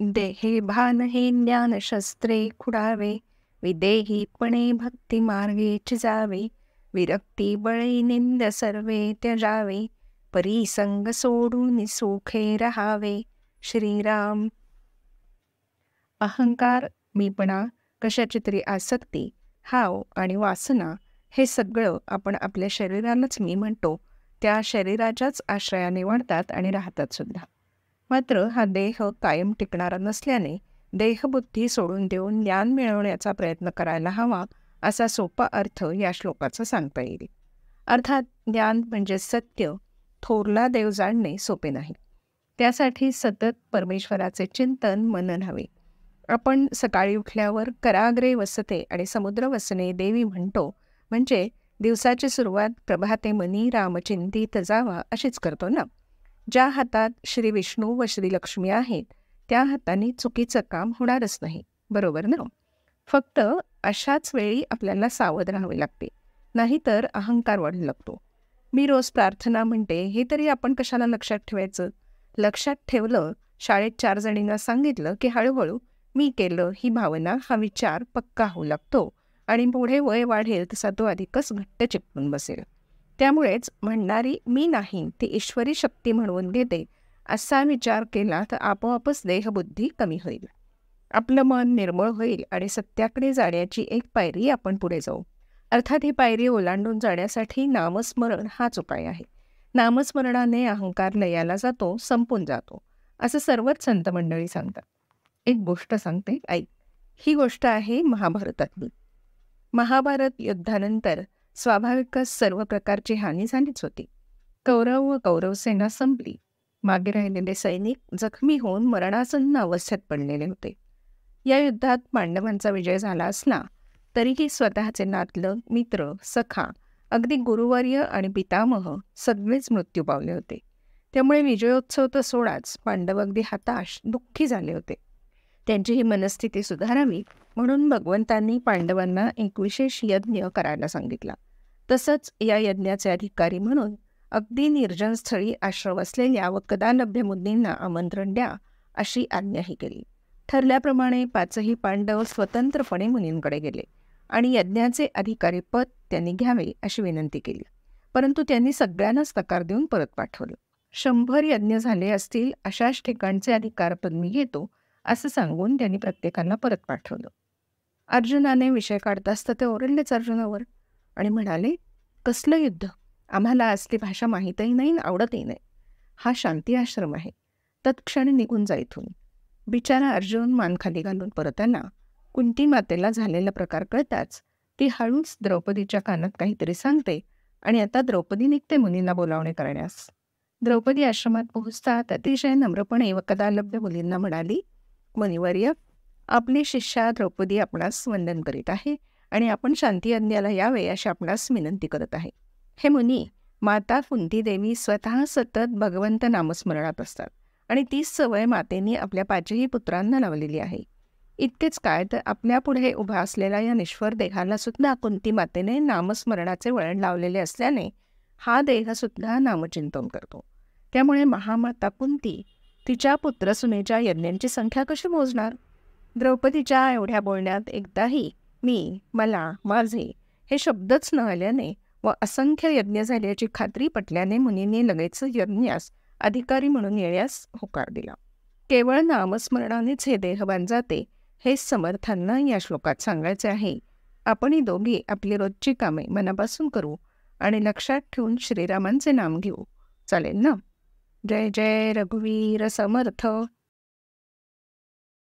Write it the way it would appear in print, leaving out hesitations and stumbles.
देहे भान हे ज्ञान शस्त्रे खुडावे, विदेहीपणे भक्ती मार्गेच जावे, विरक्ती बळी निंद सर्वे त्यजावे, परिसंग सोडून सुखे रहावे. श्रीराम. अहंकार, मीपणा, कशाची तरी आसक्ती, हाव आणि वासना हे सगळं आपण आपल्या शरीरालाच मी म्हणतो त्या शरीराच्याच आश्रयाने वाढतात आणि राहतात सुद्धा. मात्र हा देह कायम टिकणारा नसल्याने देहबुद्धी सोडून देऊन ज्ञान मिळवण्याचा प्रयत्न करायला हवा असा सोपा अर्थ या श्लोकाचा सांगता येईल. अर्थात ज्ञान म्हणजे सत्य, थोरला देव जाणणे सोपे नाही. त्यासाठी सतत परमेश्वराचे चिंतन, मनन हवे. आपण सकाळी उठल्यावर कराग्रे वसते आणि समुद्र वसने देवी म्हणतो, म्हणजे दिवसाची सुरुवात प्रभाते मनी रामचिंतित जावा अशीच करतो ना. ज्या हातात श्री विष्णू व श्री लक्ष्मी आहेत त्या हाताने चुकीचं काम होणारच नाही, बरोबर ना. फक्त अशाच वेळी आपल्याला सावध राहावे लागते, नाहीतर अहंकार वाढू लागतो. मी रोज प्रार्थना म्हणते हे तरी आपण कशाला लक्षात ठेवायचं. लक्षात ठेवलं, शाळेत 4 जणींना सांगितलं की हळूहळू मी केलं ही भावना, हा विचार पक्का होऊ लागतो आणि पुढे वय वाढेल तसा तो अधिकच घट्ट चिपकून बसेल. त्यामुळेच म्हणणारी मी नाही ती ईश्वरी शक्ती म्हणून घेते असा विचार केला तर आपोआपच देहबुद्धी कमी होईल, आपलं मन निर्मळ होईल आणि सत्याकडे जाण्याची एक पायरी आपण पुढे जाऊ. अर्थात ही पायरी ओलांडून जाण्यासाठी नामस्मरण हाच उपाय आहे. नामस्मरणाने अहंकार लयाला जातो, संपून जातो, असं सर्वच संत मंडळी सांगतात. एक गोष्ट सांगते, ऐक. ही गोष्ट आहे महाभारतातली. महाभारत युद्धानंतर स्वाभाविकच सर्व प्रकारची हानी झालीच होती. कौरव व कौरवसेना संपली. मागे राहिलेले सैनिक जखमी होऊन मरणासन्न अवस्थेत पडलेले होते. या युद्धात पांडवांचा विजय झाला असला तरीही स्वतःचे नातलग, मित्र, सखा, अगदी गुरुवर्य आणि पितामह सगळेच मृत्यू पावले होते. त्यामुळे विजयोत्सव तर सोडाच, पांडव अगदी हताश, दुःखी झाले होते. त्यांची ही मनस्थिती सुधारावी म्हणून भगवंतांनी पांडवांना एक विशेष यज्ञ करायला सांगितला. तसंच या यज्ञाचे अधिकारी म्हणून अगदी निर्जन स्थळी आश्रम असलेल्या व कदालभ्य मुनींना आमंत्रण द्या अशी आज्ञाही केली. ठरल्याप्रमाणे 5ही पांडव स्वतंत्रपणे मुनींकडे गेले आणि यज्ञाचे अधिकारी पद त्यांनी घ्यावे अशी विनंती केली. परंतु त्यांनी सगळ्यांनाच नकार देऊन परत पाठवलं. 100 यज्ञ झाले असतील अशाच ठिकाणचे अधिकारपद मी घेतो असं सांगून त्यांनी प्रत्येकाला परत पाठवलं. अर्जुनाने विषय काढताच तर ते ओरडलेच अर्जुनावर आणि म्हणाले, कसलं युद्ध, आम्हाला असली भाषा माहीतही नाही आणि आवडतही नाही. हा शांती आश्रम आहे, तत्क्षणी निघून जा इथून. बिचारा अर्जुन मान खाली घालून परत आला. कुंती मातेला झालेला प्रकार कळताच ती हळूच द्रौपदीच्या कानात काहीतरी सांगते आणि आता द्रौपदी निघते मुनींना बोलावणे करण्यास. द्रौपदी आश्रमात पोहोचतात अतिशय नम्रपणे व कदालभ्य मुलींना म्हणाली, मुनिवर्य, आपली शिष्या द्रौपदी आपणास वंदन करीत आहे आणि आपण शांती यज्ञाला यावे अशी आपणास विनंती करत आहे. हे मुनी, माता कुंती देवी स्वतः सतत भगवंत नामस्मरणात असतात आणि तीच सवय मातेने आपल्या 5ही पुत्रांना लावलेली आहे. इतकेच काय तर आपल्या पुढे उभा असलेल्या या निश्वर देहाला सुद्धा कुंती मातेने नामस्मरणाचे वळण लावलेले असल्याने हा देहसुद्धा नामचिंतन करतो. त्यामुळे महामाता कुंती तिच्या पुत्रसुनेच्या यज्ञांची संख्या कशी मोजणार? द्रौपदीच्या एवढ्या बोलण्यात एकदाही मी, मला, माझे हे शब्दच न आल्याने व असंख्य यज्ञ झाल्याची खात्री पटल्याने मुनींनी लगेच यज्ञास अधिकारी म्हणून येण्यास होकार दिला. केवळ नामस्मरणानेच हे देहबान जाते हे समर्थांना या श्लोकात सांगायचे आहे. आपणही दोघी आपली रोजची कामे मनापासून करू आणि लक्षात ठेवून श्रीरामांचे नाम घेऊ. चालेल ना? जय जय रघुवीर समर्थ.